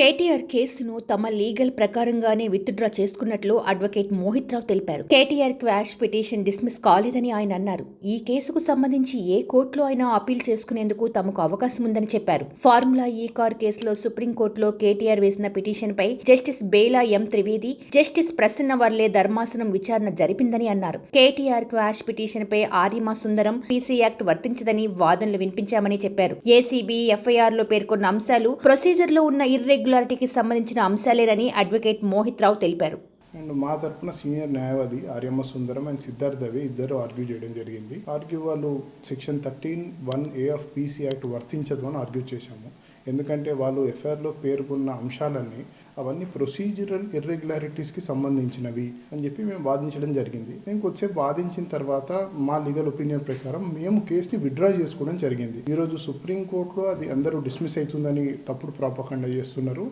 కేటీఆర్ కేసును తమ లీగల్ ప్రకారంగానే విత్డ్రా చేసుకున్నట్లు అడ్వకేట్ మోహిత్ రావు తెలిపారు. కేటీఆర్ క్వాష్ పిటిషన్ డిస్మిస్ కాలేదని ఆయన అన్నారు. ఈ కేసుకు సంబంధించి ఏ కోర్టులో అయినా అప్పీల్ చేసుకునేందుకు తమకు అవకాశం ఉందని చెప్పారు. ఫార్ములా ఈ కార్ కేసులో సుప్రీంకోర్టులో కేటీఆర్ వేసిన పిటిషన్పై జస్టిస్ బేలా ఎం త్రివేది, జస్టిస్ ప్రసన్న వర్లే ధర్మాసనం విచారణ జరిపిందని అన్నారు. కేటీఆర్ క్వాష్ పిటిషన్పై ఆర్యమా సుందరం పీసీ యాక్ట్ వర్తించదని వాదనలు వినిపించామని చెప్పారు. ఏసీబీ ఎఫ్ఐఆర్లో పేర్కొన్న అంశాలు ప్రొసీజర్లో ఉన్న ఇర్రెగ్యులారిటీకి సంబంధించిన అంశాలేనని అడ్వకేట్ మోహిత్ రావు తెలిపారు. అండ్ మా తరఫున సీనియర్ న్యాయవాది ఆర్యమ సుందరం అండ్ సిద్ధార్థ్ దవి ఇద్దరు ఆర్గ్యూ చేయడం జరిగింది. వాళ్ళు section 13(1)A of PC act వర్తించదు అని ఆర్గ్యూ చేశాము. ఎందుకంటే వాళ్ళు ఎఫ్ఐఆర్లో పేర్కొన్న అంశాలన్నీ అవన్నీ ప్రొసీజరల్ ఇర్రెగ్యులారిటీస్కి సంబంధించినవి అని చెప్పి మేము వాదించడం జరిగింది. మేము కొద్దిసేపు వాదించిన తర్వాత మా లీగల్ ఒపీనియన్ ప్రకారం మేము కేసుని విత్డ్రా చేసుకోవడం జరిగింది. ఈరోజు సుప్రీంకోర్టులో అది అందరూ డిస్మిస్ అవుతుందని తప్పుడు ప్రాపగండా చేస్తున్నారు.